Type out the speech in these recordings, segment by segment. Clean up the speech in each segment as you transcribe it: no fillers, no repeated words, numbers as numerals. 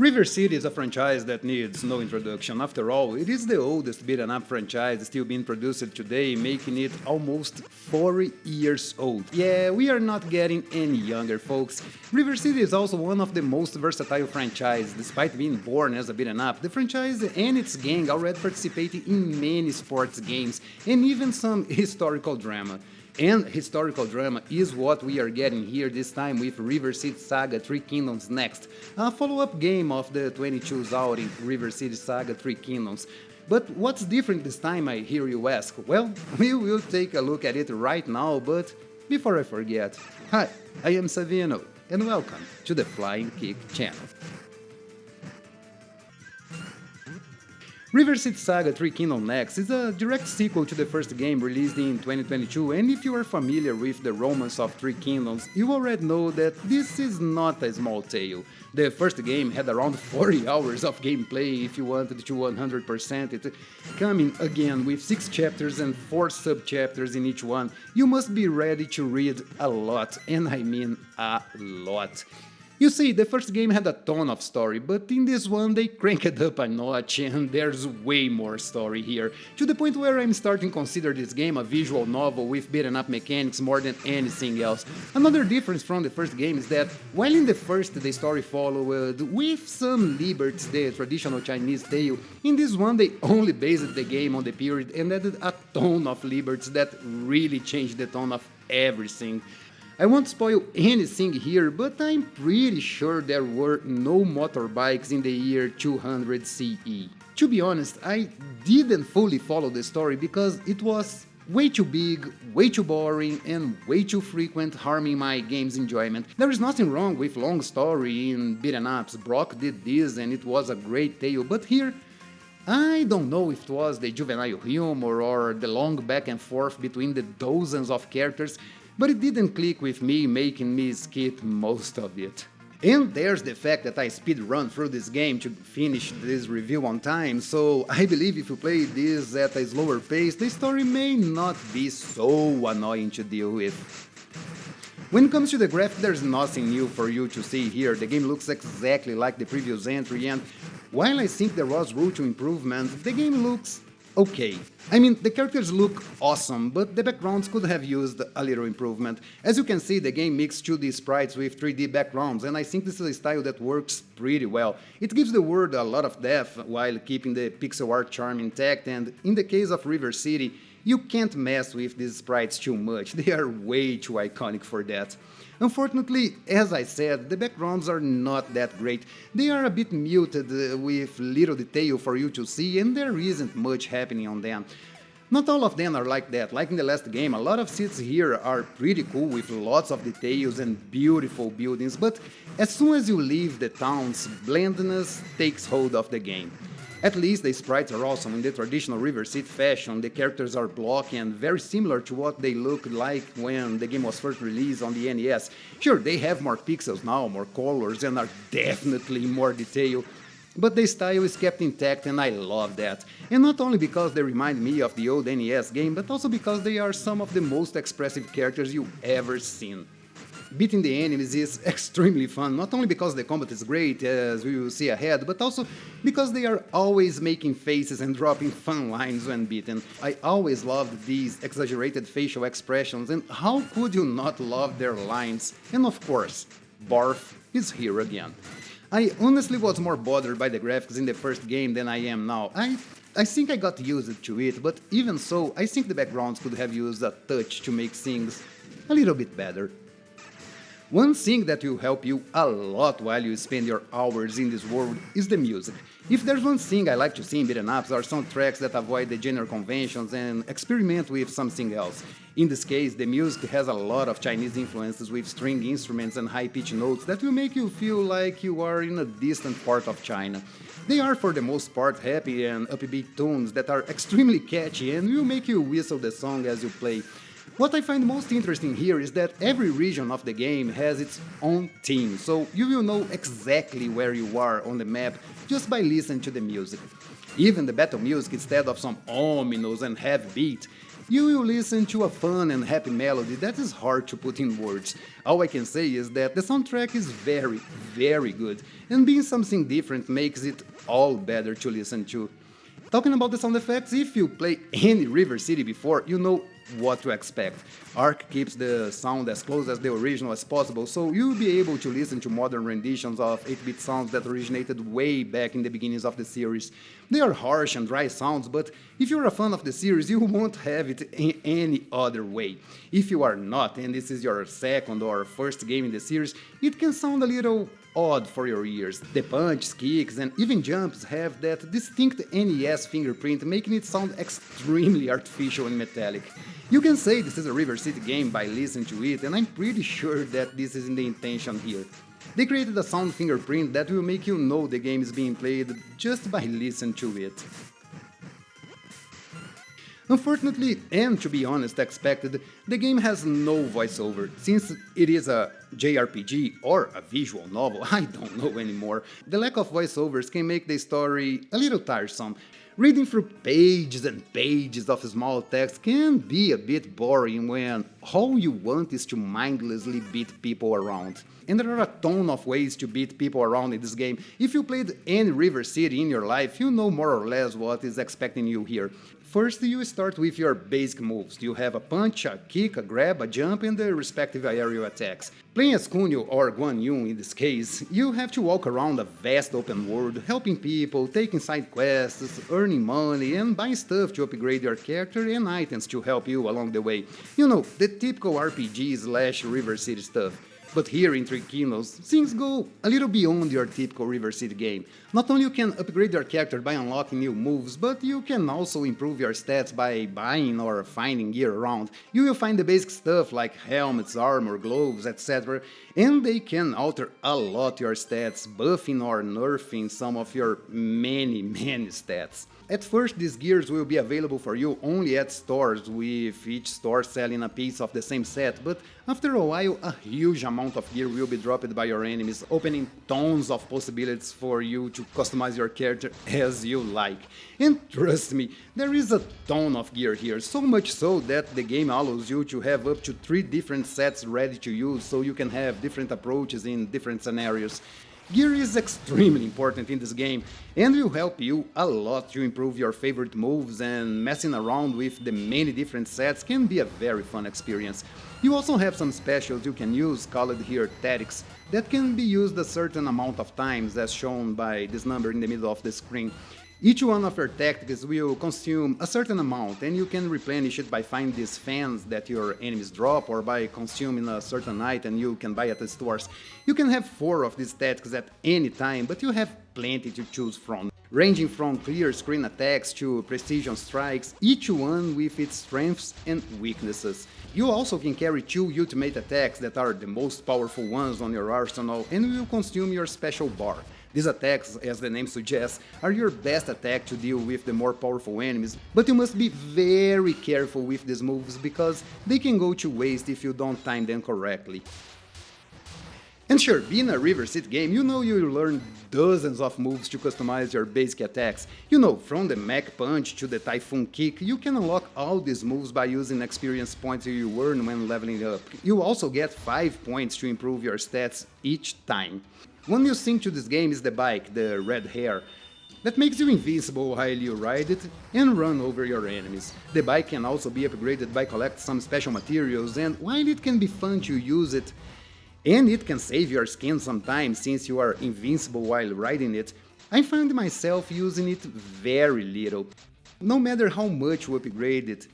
River City is a franchise that needs no introduction. After all, it is the oldest beat-em-up franchise still being produced today, making it almost 40 years old. Yeah, we are not getting any younger, folks. River City is also one of the most versatile franchises. Despite being born as a beat-em-up, the franchise and its gang already participated in many sports games and even some historical drama. And historical drama is what we are getting here this time with River City Saga 3 Kingdoms Next, a follow-up game of the 22's outing, River City Saga 3 Kingdoms. But what's different this time, I hear you ask? Well, we will take a look at it right now, but before I forget, hi, I am Savino, and welcome to the Flying Kick channel. River City Saga 3 Kingdoms Next is a direct sequel to the first game released in 2022, and if you are familiar with the Romance of Three Kingdoms, you already know that this is not a small tale. The first game had around 40 hours of gameplay if you wanted to 100% it, coming again with 6 chapters and 4 sub-chapters in each one. You must be ready to read a lot, and I mean a lot. You see, the first game had a ton of story, but in this one they cranked it up a notch and there's way more story here, to the point where I'm starting to consider this game a visual novel with beaten up mechanics more than anything else. Another difference from the first game is that, while in the first the story followed with some liberties the traditional Chinese tale, in this one they only based the game on the period and added a ton of liberties that really changed the tone of everything. I won't spoil anything here, but I'm pretty sure there were no motorbikes in the year 200 CE. To be honest, I didn't fully follow the story because it was way too big, way too boring, and way too frequent, harming my game's enjoyment. There is nothing wrong with long story in beat-em ups. Brock did this and it was a great tale, but here I don't know if it was the juvenile humor or the long back and forth between the dozens of characters, but it didn't click with me, making me skip most of it. And there's the fact that I speedrun through this game to finish this review on time, so I believe if you play this at a slower pace, the story may not be so annoying to deal with. When it comes to the graphics, there's nothing new for you to see here. The game looks exactly like the previous entry, and while I think there was room to improvement, the game looks okay. I mean, the characters look awesome, but the backgrounds could have used a little improvement. As you can see, the game mixed 2D sprites with 3D backgrounds, and I think this is a style that works pretty well. It gives the world a lot of depth while keeping the pixel art charm intact, and in the case of River City, you can't mess with these sprites too much. They are way too iconic for that. Unfortunately, as I said, the backgrounds are not that great. They are a bit muted with little detail for you to see, and there isn't much happening on them. Not all of them are like that. Like in the last game, a lot of cities here are pretty cool with lots of details and beautiful buildings, but as soon as you leave the towns, blandness takes hold of the game. At least the sprites are awesome in the traditional River City fashion. The characters are blocky and very similar to what they looked like when the game was first released on the NES. Sure, they have more pixels now, more colors, and are definitely more detailed, but the style is kept intact and I love that. And not only because they remind me of the old NES game, but also because they are some of the most expressive characters you've ever seen. Beating the enemies is extremely fun, not only because the combat is great, as we will see ahead, but also because they are always making faces and dropping fun lines when beaten. I always loved these exaggerated facial expressions, and how could you not love their lines? And of course, Barf is here again. I honestly was more bothered by the graphics in the first game than I am now. I think I got used to it, but even so, I think the backgrounds could have used a touch to make things a little bit better. One thing that will help you a lot while you spend your hours in this world is the music. If there's one thing I like to see in beat-em ups are soundtracks that avoid the genre conventions and experiment with something else. In this case, the music has a lot of Chinese influences with string instruments and high-pitched notes that will make you feel like you are in a distant part of China. They are for the most part happy and upbeat tunes that are extremely catchy and will make you whistle the song as you play. What I find most interesting here is that every region of the game has its own theme, so you will know exactly where you are on the map just by listening to the music. Even the battle music, instead of some ominous and heavy beat, you will listen to a fun and happy melody that is hard to put in words. All I can say is that the soundtrack is very, very good, and being something different makes it all better to listen to. Talking about the sound effects, if you play any River City before, you know what to expect. Ark keeps the sound as close as the original as possible, so you'll be able to listen to modern renditions of 8-bit sounds that originated way back in the beginnings of the series. They are harsh and dry sounds, but if you're a fan of the series, you won't have it in any other way. If you are not, and this is your second or first game in the series, it can sound a little odd for your ears. The punches, kicks, and even jumps have that distinct NES fingerprint, making it sound extremely artificial and metallic. You can say this is a River City game by listening to it, and I'm pretty sure that this isn't the intention here. They created a sound fingerprint that will make you know the game is being played just by listening to it. Unfortunately, and to be honest, expected, the game has no voiceover. Since it is a JRPG or a visual novel, I don't know anymore. The lack of voiceovers can make the story a little tiresome. Reading through pages and pages of small text can be a bit boring when all you want is to mindlessly beat people around. And there are a ton of ways to beat people around in this game. If you played any River City in your life, you know more or less what is expecting you here. First, you start with your basic moves. You have a punch, a kick, a grab, a jump, and the respective aerial attacks. Playing as Kunio or Guan Yu in this case, you have to walk around a vast open world, helping people, taking side quests, earning money, and buying stuff to upgrade your character and items to help you along the way. You know, the typical RPG/River City stuff. But here in Three Kingdoms, things go a little beyond your typical River City game. Not only you can upgrade your character by unlocking new moves, but you can also improve your stats by buying or finding gear around. You will find the basic stuff like helmets, armor, gloves, etc. And they can alter a lot your stats, buffing or nerfing some of your many stats. At first, these gears will be available for you only at stores, with each store selling a piece of the same set, but after a while, a huge amount of gear will be dropped by your enemies, opening tons of possibilities for you to customize your character as you like. And trust me, there is a ton of gear here, so much so that the game allows you to have up to 3 different sets ready to use, so you can have different approaches in different scenarios. Gear is extremely important in this game and will help you a lot to improve your favorite moves, and messing around with the many different sets can be a very fun experience. You also have some specials you can use, called here tactics, that can be used a certain amount of times, as shown by this number in the middle of the screen. Each one of your tactics will consume a certain amount, and you can replenish it by finding these fans that your enemies drop, or by consuming a certain item you can buy at the stores. You can have 4 of these tactics at any time, but you have plenty to choose from. Ranging from clear screen attacks to precision strikes, each one with its strengths and weaknesses. You also can carry 2 ultimate attacks that are the most powerful ones on your arsenal and will consume your special bar. These attacks, as the name suggests, are your best attack to deal with the more powerful enemies, but you must be very careful with these moves because they can go to waste if you don't time them correctly. And sure, being a River City game, you know you'll learn dozens of moves to customize your basic attacks. You know, from the Mech Punch to the Typhoon Kick, you can unlock all these moves by using experience points you earn when leveling up. You also get 5 points to improve your stats each time. One new thing to this game is the bike, the red hair, that makes you invincible while you ride it and run over your enemies. The bike can also be upgraded by collecting some special materials, and while it can be fun to use it, and it can save your skin sometimes since you are invincible while riding it, I find myself using it very little. No matter how much you upgrade it,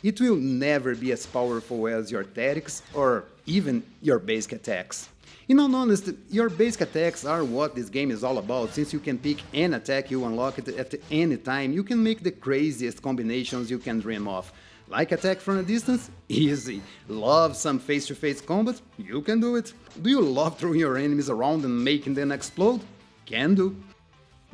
it will never be as powerful as your tactics or even your basic attacks. In all honesty, your basic attacks are what this game is all about. Since you can pick any attack you unlock it at any time, you can make the craziest combinations you can dream of. Like attack from a distance? Easy. Love some face-to-face combat? You can do it. Do you love throwing your enemies around and making them explode? Can do.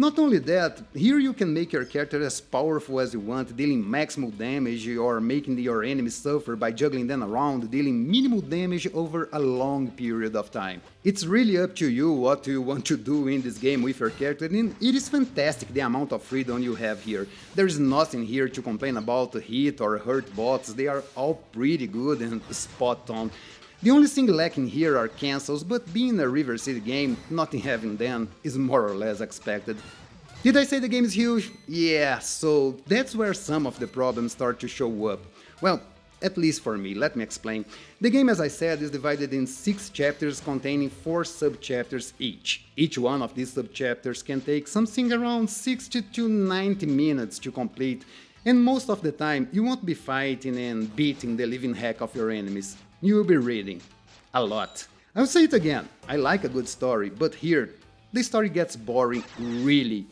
Not only that, here you can make your character as powerful as you want, dealing maximal damage or making your enemies suffer by juggling them around, dealing minimal damage over a long period of time. It's really up to you what you want to do in this game with your character, and it is fantastic the amount of freedom you have here. There is nothing here to complain about hit or hurt bots, they are all pretty good and spot on. The only thing lacking here are cancels, but being a River City game, nothing having them is more or less expected. Did I say the game is huge? Yeah, so that's where some of the problems start to show up. Well, at least for me, let me explain. The game, as I said, is divided in 6 chapters containing 4 sub-chapters each. Each one of these sub-chapters can take something around 60 to 90 minutes to complete, and most of the time you won't be fighting and beating the living heck of your enemies. You will be reading. A lot. I'll say it again, I like a good story, but here, the story gets boring really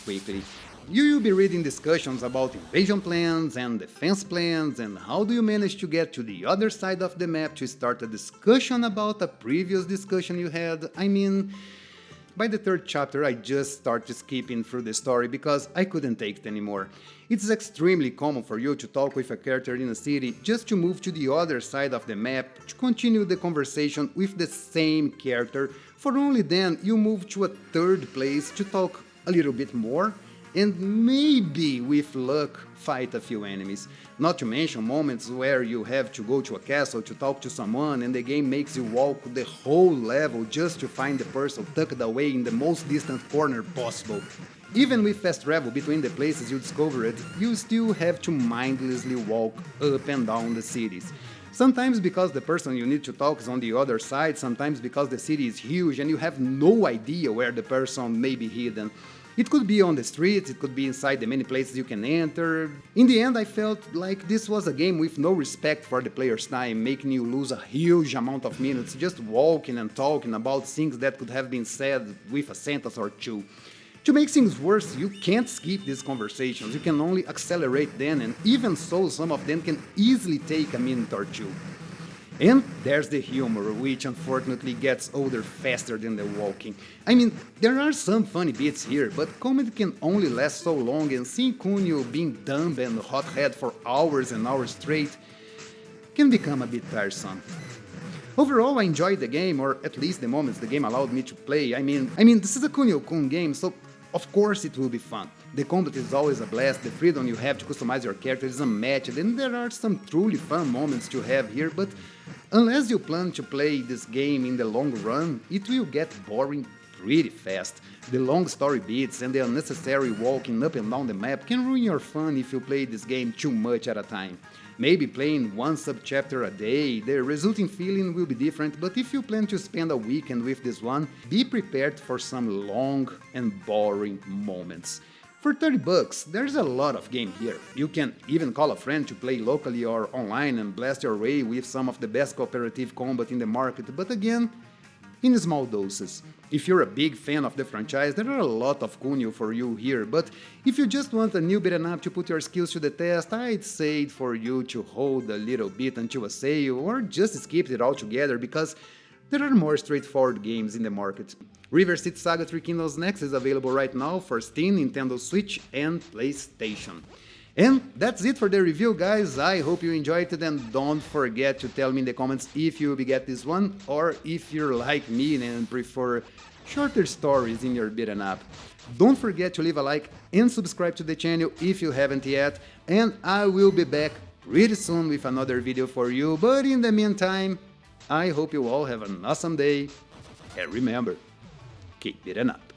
quickly. You will be reading discussions about invasion plans and defense plans and how do you manage to get to the other side of the map to start a discussion about a previous discussion you had. I mean, by the 3rd chapter I just started skipping through the story because I couldn't take it anymore. It's extremely common for you to talk with a character in a city just to move to the other side of the map to continue the conversation with the same character, for only then you move to a 3rd place to talk a little bit more and maybe with luck fight a few enemies. Not to mention moments where you have to go to a castle to talk to someone and the game makes you walk the whole level just to find the person tucked away in the most distant corner possible. Even with fast travel between the places you discovered, you still have to mindlessly walk up and down the cities. Sometimes because the person you need to talk is on the other side, sometimes because the city is huge and you have no idea where the person may be hidden. It could be on the streets, it could be inside the many places you can enter. In the end, I felt like this was a game with no respect for the player's time, making you lose a huge amount of minutes just walking and talking about things that could have been said with a sentence or two. To make things worse, you can't skip these conversations, you can only accelerate them, and even so, some of them can easily take a minute or two. And there's the humor, which unfortunately gets older faster than the walking. I mean, there are some funny bits here, but comedy can only last so long, and seeing Kunio being dumb and hothead for hours and hours straight can become a bit tiresome. Overall, I enjoyed the game, or at least the moments the game allowed me to play. I mean, this is a Kunio-kun game, so of course it will be fun. The combat is always a blast, the freedom you have to customize your character is unmatched, and there are some truly fun moments to have here, but unless you plan to play this game in the long run, it will get boring pretty fast. The long story beats and the unnecessary walking up and down the map can ruin your fun if you play this game too much at a time. Maybe playing one sub-chapter a day, the resulting feeling will be different, but if you plan to spend a weekend with this one, be prepared for some long and boring moments. For $30, there's a lot of game here. You can even call a friend to play locally or online and blast your way with some of the best cooperative combat in the market, but again, in small doses. If you're a big fan of the franchise, there are a lot of Kunio for you here, but if you just want a new beat'em up to put your skills to the test, I'd say for you to hold a little bit until a sale, or just skip it altogether because there are more straightforward games in the market. River City Saga 3 Kingdoms Next is available right now for Steam, Nintendo Switch and PlayStation. And that's it for the review, guys. I hope you enjoyed it, and don't forget to tell me in the comments if you will get this one or if you're like me and prefer shorter stories in your beat'em up. Don't forget to leave a like and subscribe to the channel if you haven't yet, and I will be back pretty soon with another video for you, but in the meantime, I hope you all have an awesome day, and remember, keep beat'em up.